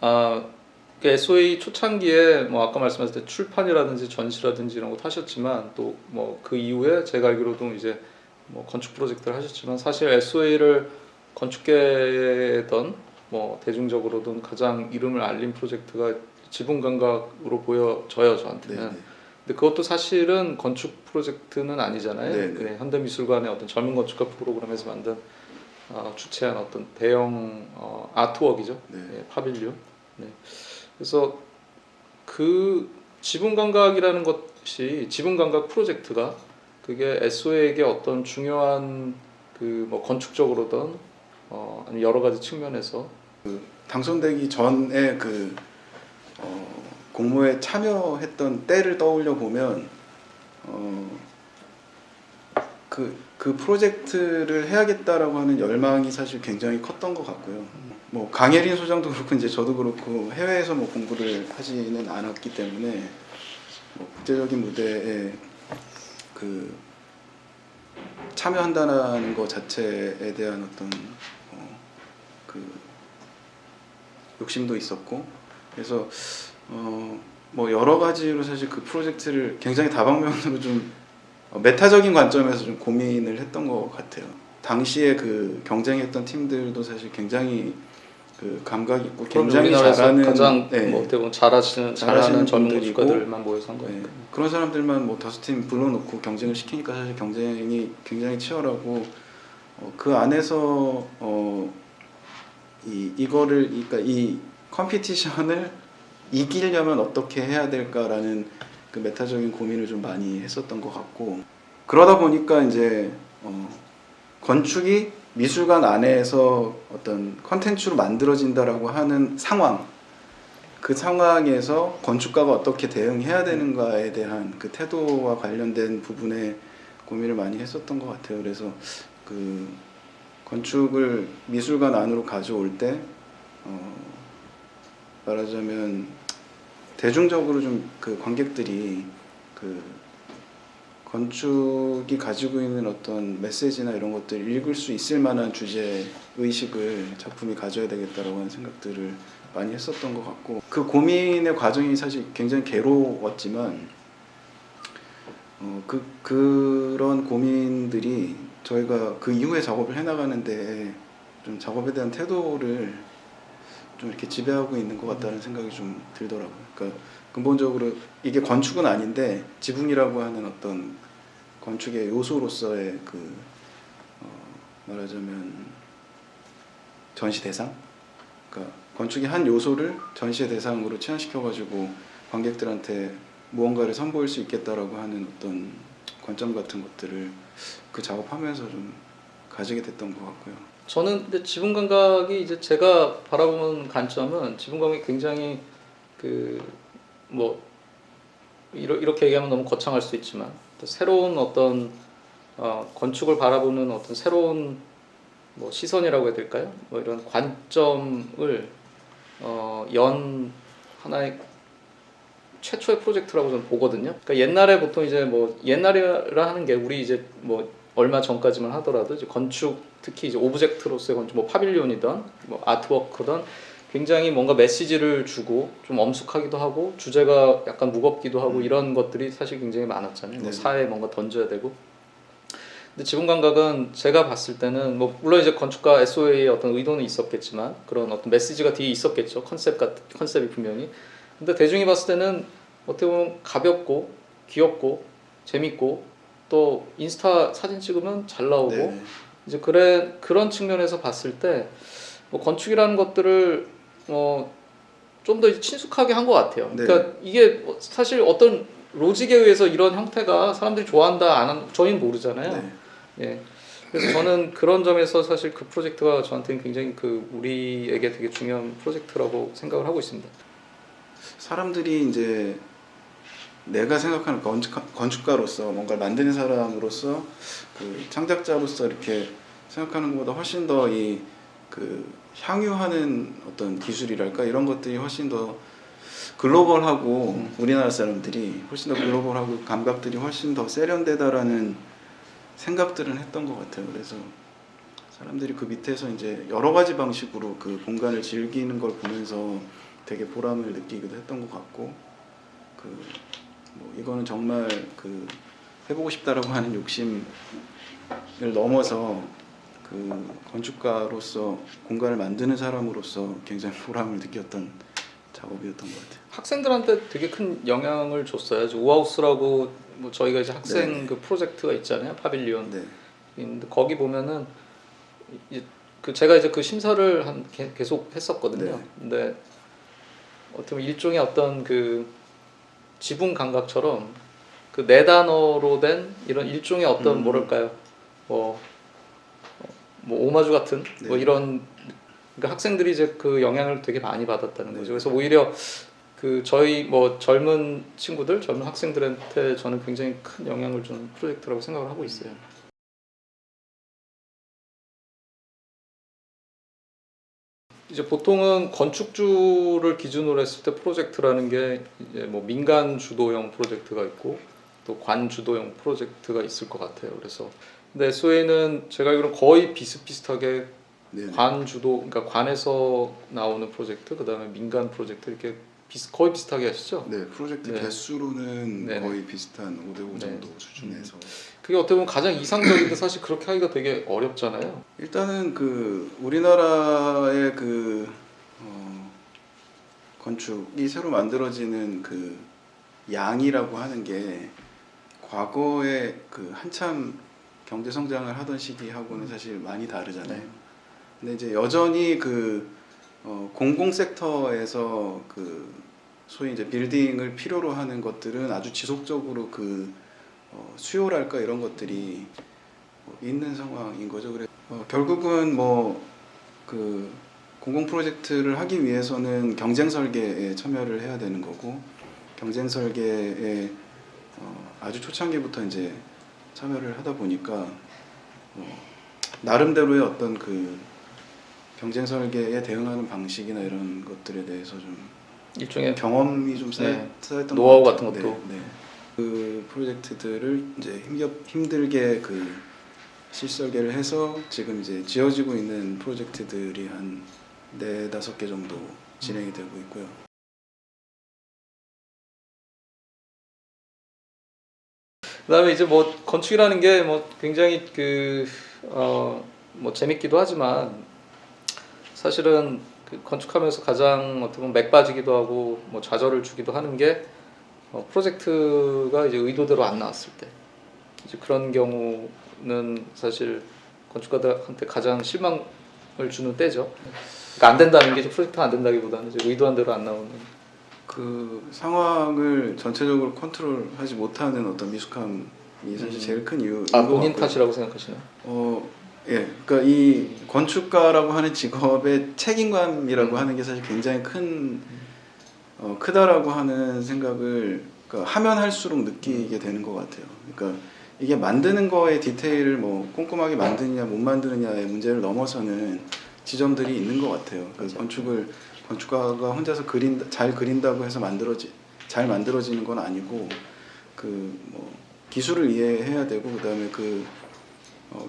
아, 그 SOA 초창기에 뭐 아까 말씀하셨을 때 출판이라든지 전시라든지 이런 것도 하셨지만 또 뭐 그 이후에 제가 알기로도 이제 뭐 건축 프로젝트를 하셨지만 사실 SOA를 건축계에던 뭐 대중적으로든 가장 이름을 알린 프로젝트가 지붕 감각으로 보여져요 저한테는. 네네. 근데 그것도 사실은 건축 프로젝트는 아니잖아요. 네네. 그냥 현대미술관의 어떤 젊은 건축가 프로그램에서 만든 주최한 어떤 대형 아트웍이죠. 네. 예, 파빌리온. 네. 그래서 그 지붕 감각이라는 것이 지붕 감각 프로젝트가 그게 SOA에게 어떤 중요한 그 뭐 건축적으로든 아니면 여러 가지 측면에서 당선되기 전에 그 공모에 참여했던 때를 떠올려 보면 그 프로젝트를 해야겠다라고 하는 열망이 사실 굉장히 컸던 것 같고요. 뭐 강예린 소장도 그렇고 이제 저도 그렇고 해외에서 뭐 공부를 하지는 않았기 때문에 뭐 국제적인 무대에 그 참여한다는 것 자체에 대한 어떤 그 욕심도 있었고 그래서 뭐 여러 가지로 사실 그 프로젝트를 굉장히 다방면으로 좀 메타적인 관점에서 좀 고민을 했던 것 같아요. 당시에 그 경쟁했던 팀들도 사실 굉장히 그 감각 있고 굉장히 잘하는 가장 네, 뭐 어떻게 보면 잘하는 젊은 건축가들만 모여서 한 거니까. 네, 그런 사람들만 뭐 다섯 팀 불러놓고 경쟁을 시키니까 사실 경쟁이 굉장히 치열하고 그 안에서 이거를 그러니까 이 컴피티션을 이기려면 어떻게 해야 될까라는 그 메타적인 고민을 좀 많이 했었던 것 같고 그러다 보니까 이제 건축이 미술관 안에서 어떤 컨텐츠로 만들어진다라고 하는 상황 그 상황에서 건축가가 어떻게 대응해야 되는가에 대한 그 태도와 관련된 부분에 고민을 많이 했었던 것 같아요. 그래서 그 건축을 미술관 안으로 가져올 때 말하자면 대중적으로 좀 그 관객들이 그 건축이 가지고 있는 어떤 메시지나 이런 것들을 읽을 수 있을 만한 주제 의식을 작품이 가져야 되겠다라고 하는 생각들을 많이 했었던 것 같고 그 고민의 과정이 사실 굉장히 괴로웠지만 그런 고민들이 저희가 그 이후에 작업을 해나가는데 좀 작업에 대한 태도를 좀 이렇게 지배하고 있는 것 같다는 생각이 좀 들더라고요. 그러니까 근본적으로 이게 건축은 아닌데 지붕이라고 하는 어떤 건축의 요소로서의 그 말하자면 전시 대상, 그러니까 건축의 한 요소를 전시의 대상으로 치환시켜가지고 관객들한테 무언가를 선보일 수 있겠다라고 하는 어떤 관점 같은 것들을 그 작업하면서 좀 가지게 됐던 것 같고요. 저는 근데 지붕 감각이 이제 제가 바라보는 관점은 지붕 감각이 굉장히 그 뭐 이렇게 얘기하면 너무 거창할 수 있지만 또 새로운 어떤 건축을 바라보는 어떤 새로운 뭐 시선이라고 해야 될까요? 뭐 이런 관점을 연 하나의 최초의 프로젝트라고 저는 보거든요. 그러니까 옛날에 보통 이제 뭐 옛날이라 하는 게 우리 이제 뭐 얼마 전까지만 하더라도 이제 건축 특히 이제 오브젝트로서의 건축 뭐 파빌리온이든 뭐 아트워크든 굉장히 뭔가 메시지를 주고 좀 엄숙하기도 하고 주제가 약간 무겁기도 하고 이런 것들이 사실 굉장히 많았잖아요. 뭐 사회에 뭔가 던져야 되고. 근데 지붕 감각은 제가 봤을 때는 뭐 물론 이제 건축가 SOA의 어떤 의도는 있었겠지만 그런 어떤 메시지가 뒤에 있었겠죠. 컨셉이 분명히. 근데 대중이 봤을 때는 어떻게 보면 가볍고 귀엽고 재밌고 또 인스타 사진 찍으면 잘 나오고 네. 이제 그런 측면에서 봤을 때 뭐 건축이라는 것들을 좀 더 친숙하게 한 것 같아요. 네. 그러니까 이게 사실 어떤 로직에 의해서 이런 형태가 사람들이 좋아한다 안 한다 저희는 모르잖아요. 네. 예. 그래서 저는 그런 점에서 사실 그 프로젝트가 저한테는 굉장히 그 우리에게 되게 중요한 프로젝트라고 생각을 하고 있습니다. 사람들이 이제 내가 생각하는 건축가로서 뭔가를 만드는 사람으로서 그 창작자로서 이렇게 생각하는 것보다 훨씬 더 이 그 향유하는 어떤 기술이랄까 이런 것들이 훨씬 더 글로벌하고 우리나라 사람들이 훨씬 더 글로벌하고 감각들이 훨씬 더 세련되다라는 생각들은 했던 것 같아요. 그래서 사람들이 그 밑에서 이제 여러 가지 방식으로 그 공간을 즐기는 걸 보면서 되게 보람을 느끼기도 했던 것 같고, 뭐 이거는 정말 해보고 싶다라고 하는 욕심을 넘어서 건축가로서 공간을 만드는 사람으로서 굉장히 보람을 느꼈던 작업이었던 것 같아요. 학생들한테 되게 큰 영향을 줬어요. 오하우스라고 뭐 저희가 이제 학생 네. 그 프로젝트가 있잖아요. 파빌리온. 네. 근데 거기 보면은 이제 제가 이제 그 심사를 계속 했었거든요. 네. 근데 어떻게 보면 일종의 어떤 그 지붕 감각처럼 그 네 단어로 된 이런 일종의 어떤 뭐랄까요, 뭐 오마주 같은 뭐 네. 이런, 그러니까 학생들이 이제 그 영향을 되게 많이 받았다는 네. 거죠. 그래서 오히려 그 저희 뭐 젊은 친구들, 젊은 학생들한테 저는 굉장히 큰 영향을 주는 프로젝트라고 생각을 하고 있어요. 이제 보통은 건축주를 기준으로 했을 때 프로젝트라는 게 이제 뭐 민간 주도형 프로젝트가 있고 또 관 주도형 프로젝트가 있을 것 같아요. 그래서 근데 SOA는 제가 알기로는 거의 비슷비슷하게 네. 관 주도, 그러니까 관에서 나오는 프로젝트, 그다음에 민간 프로젝트 이렇게 거의 비슷하게 하시죠? 네, 프로젝트 네. 개수로는 네네. 거의 비슷한 5대5 네. 정도 수준에서 그게 어떻게 보면 가장 이상적인데 사실 그렇게 하기가 되게 어렵잖아요. 일단은 우리나라의 건축이 새로 만들어지는 양이라고 하는 게 과거에 한참 경제 성장을 하던 시기하고는 사실 많이 다르잖아요. 네. 근데 이제 여전히 공공 섹터에서 소위 이제 빌딩을 필요로 하는 것들은 아주 지속적으로 수요랄까 이런 것들이 있는 상황인 거죠. 그래서 결국은 공공 프로젝트를 하기 위해서는 경쟁 설계에 참여를 해야 되는 거고, 경쟁 설계에 아주 초창기부터 이제 참여를 하다 보니까 나름대로의 어떤 경쟁 설계에 대응하는 방식이나 이런 것들에 대해서 좀 일종의 경험이 좀 네. 쌓였던 노하우 것 같은 같아요. 것도. 네. 그 프로젝트들을 이제 힘들게 실설계를 해서 지금 이제 지어지고 있는 프로젝트들이 한 4-5개 정도 진행이 되고 있고요. 그다음에 이제 뭐 건축이라는 게 뭐 굉장히 뭐 재밌기도 하지만 사실은 건축하면서 가장 어떻게 보면 맥 빠지기도 하고 뭐 좌절을 주기도 하는 게 프로젝트가 이제 의도대로 안 나왔을 때, 이제 그런 경우는 사실 건축가들한테 가장 실망을 주는 때죠. 그러니까 안 된다는 게 이제 프로젝트가 안 된다기보다는 이제 의도한 대로 안 나오는. 그 상황을 전체적으로 컨트롤하지 못하는 어떤 미숙함이 사실 제일 큰 이유인 것 본인 같고요. 탓이라고 생각하시나요? 예, 그러니까 이 건축가라고 하는 직업의 책임감이라고 하는 게 사실 굉장히 크다라고 하는 생각을 하면 할수록 느끼게 되는 것 같아요. 그러니까 이게 만드는 거의 디테일을 뭐 꼼꼼하게 만드느냐 못 만드느냐의 문제를 넘어서는 지점들이 있는 것 같아요. 건축가가 혼자서 잘 그린다고 해서 잘 만들어지는 건 아니고 기술을 이해해야 되고, 그다음에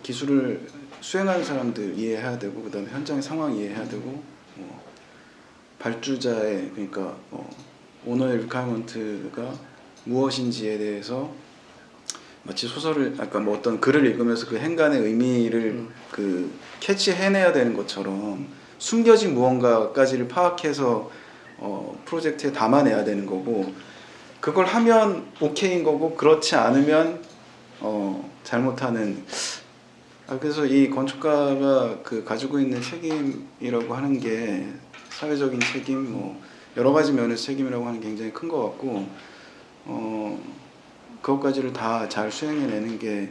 기술을 수행하는 사람들 이해해야 되고, 그다음에 현장의 상황 이해해야 되고, 발주자의 그러니까 오너의 리퀘어먼트가 무엇인지에 대해서 마치 뭐 어떤 글을 읽으면서 그 행간의 의미를 캐치해내야 되는 것처럼 숨겨진 무언가까지를 파악해서 프로젝트에 담아내야 되는 거고, 그걸 하면 오케이인 거고 그렇지 않으면 잘못하는. 그래서 이 건축가가 가지고 있는 책임이라고 하는 게 사회적인 책임, 뭐 여러 가지 면에서 책임이라고 하는 게 굉장히 큰 것 같고, 그것까지를 다 잘 수행해내는 게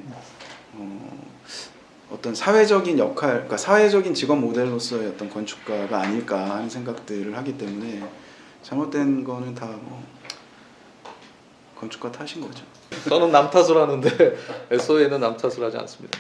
어떤 사회적인 역할, 그러니까 사회적인 직업 모델로서의 어떤 건축가가 아닐까 하는 생각들을 하기 때문에 잘못된 거는 다 건축가 탓인 거죠. 저는 남 탓을 하는데 SOA는 남 탓을 하지 않습니다.